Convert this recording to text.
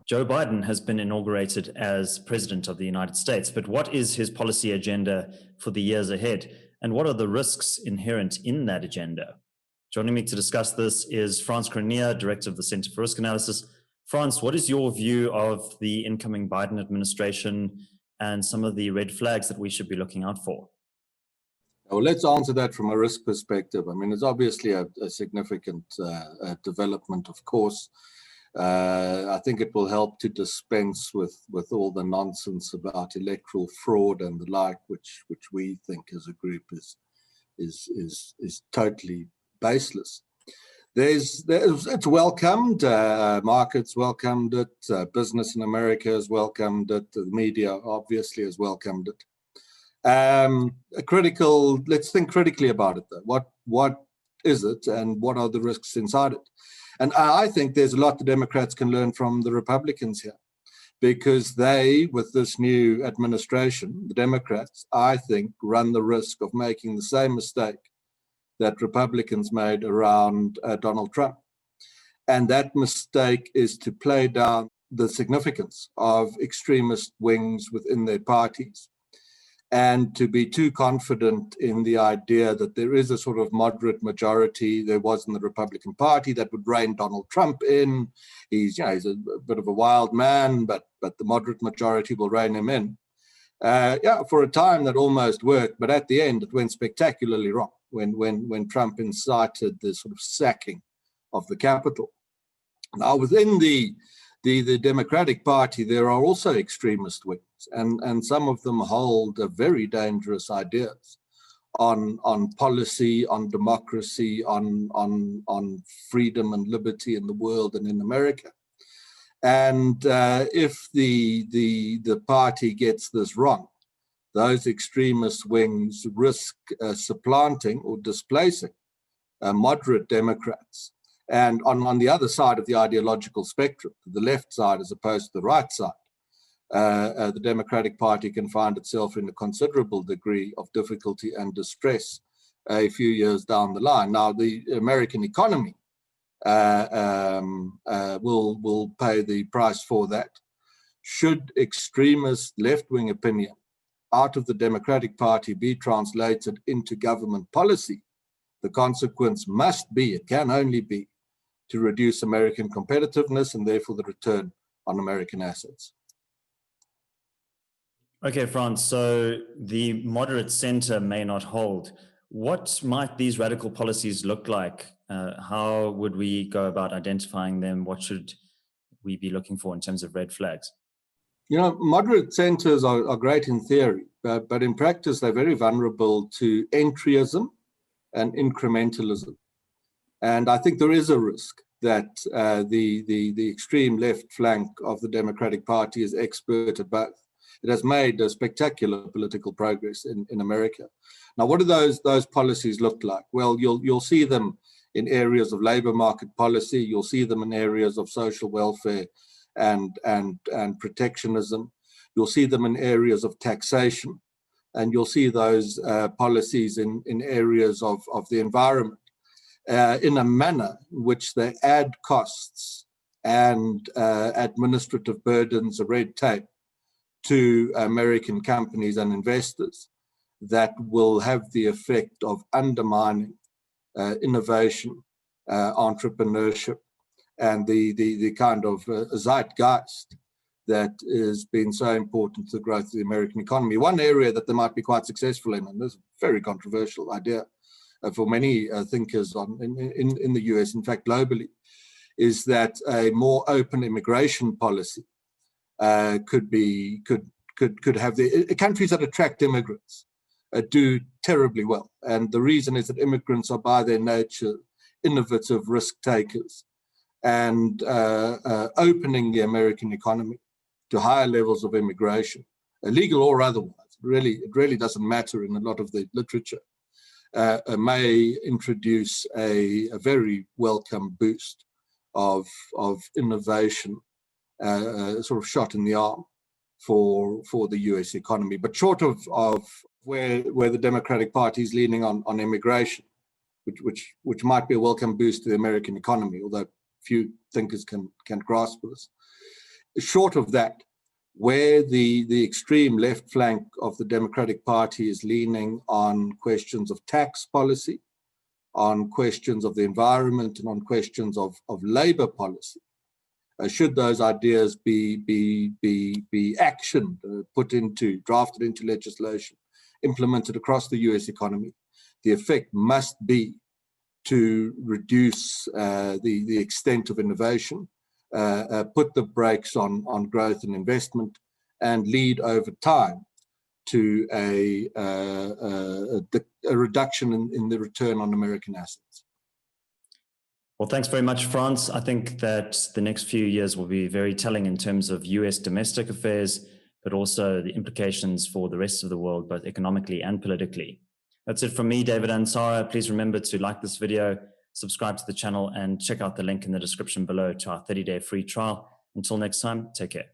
Joe Biden has been inaugurated as President of the United States, but what is his policy agenda for the years ahead? And what are the risks inherent in that agenda? Joining me to discuss this is Frans Cronje, Director of the Center for Risk Analysis. Frans, what is your view of the incoming Biden administration and some of the red flags that we should be looking out for? Well, let's answer that from a risk perspective. I mean, it's obviously a significant development, of course. I think it will help to dispense with all the nonsense about electoral fraud and the like, which we think as a group is totally baseless. It's welcomed. Markets welcomed it. Business in America has welcomed it. The media obviously has welcomed it. Let's think critically about it though. What is it and what are the risks inside it? And I think there's a lot the Democrats can learn from the Republicans here, because they, with this new administration, the Democrats, I think, run the risk of making the same mistake that Republicans made around Donald Trump. And that mistake is to play down the significance of extremist wings within their parties, and to be too confident in the idea that there is a sort of moderate majority there was in the Republican Party that would rein Donald Trump in. He's a bit of a wild man, but the moderate majority will rein him in. For a time that almost worked, but at the end it went spectacularly wrong when Trump incited the sort of sacking of the Capitol. Now, within the Democratic Party, there are also extremist wings, and some of them hold very dangerous ideas on policy, on democracy, on freedom and liberty in the world and in America. And if the party gets this wrong, those extremist wings risk supplanting or displacing moderate Democrats. And on the other side of the ideological spectrum, the left side as opposed to the right side, the Democratic Party can find itself in a considerable degree of difficulty and distress a few years down the line. Now, the American economy will pay the price for that. Should extremist left-wing opinion out of the Democratic Party be translated into government policy, the consequence must be, it can only be, to reduce American competitiveness and therefore the return on American assets. Okay, Frans, so the moderate center may not hold. What might these radical policies look like? How would we go about identifying them? What should we be looking for in terms of red flags? You know, moderate centers are great in theory, but in practice, they're very vulnerable to entryism and incrementalism. And I think there is a risk that the extreme left flank of the Democratic Party is expert at both. It has made a spectacular political progress in America. Now, what do those policies look like? Well, you'll see them in areas of labor market policy. You'll see them in areas of social welfare and protectionism. You'll see them in areas of taxation, and you'll see those policies in areas of the environment in a manner in which they add costs and administrative burdens or red tape to American companies and investors that will have the effect of undermining innovation, entrepreneurship, and the kind of zeitgeist that has been so important to the growth of the American economy. One area that they might be quite successful in, and this is a very controversial idea for many thinkers in the US, in fact globally, is that a more open immigration policy could have the countries that attract immigrants do terribly well. And the reason is that immigrants are by their nature innovative risk takers, and opening the American economy to higher levels of immigration, illegal or otherwise, it really doesn't matter in a lot of the literature, may introduce a very welcome boost of innovation, sort of shot in the arm for the US economy. But short of where the Democratic Party is leaning on immigration, which might be a welcome boost to the American economy, although few thinkers can grasp this, short of that, where the extreme left flank of the Democratic Party is leaning on questions of tax policy, on questions of the environment, and on questions of labor policy, should those ideas be actioned, drafted into legislation, implemented across the US economy, the effect must be to reduce the extent of innovation, put the brakes on growth and investment, and lead over time to a reduction in the return on American assets. Well, thanks very much, Frans. I think that the next few years will be very telling in terms of US domestic affairs, but also the implications for the rest of the world, both economically and politically. That's it from me, David Ansara. Please remember to like this video, subscribe to the channel, and check out the link in the description below to our 30-day free trial. Until next time, take care.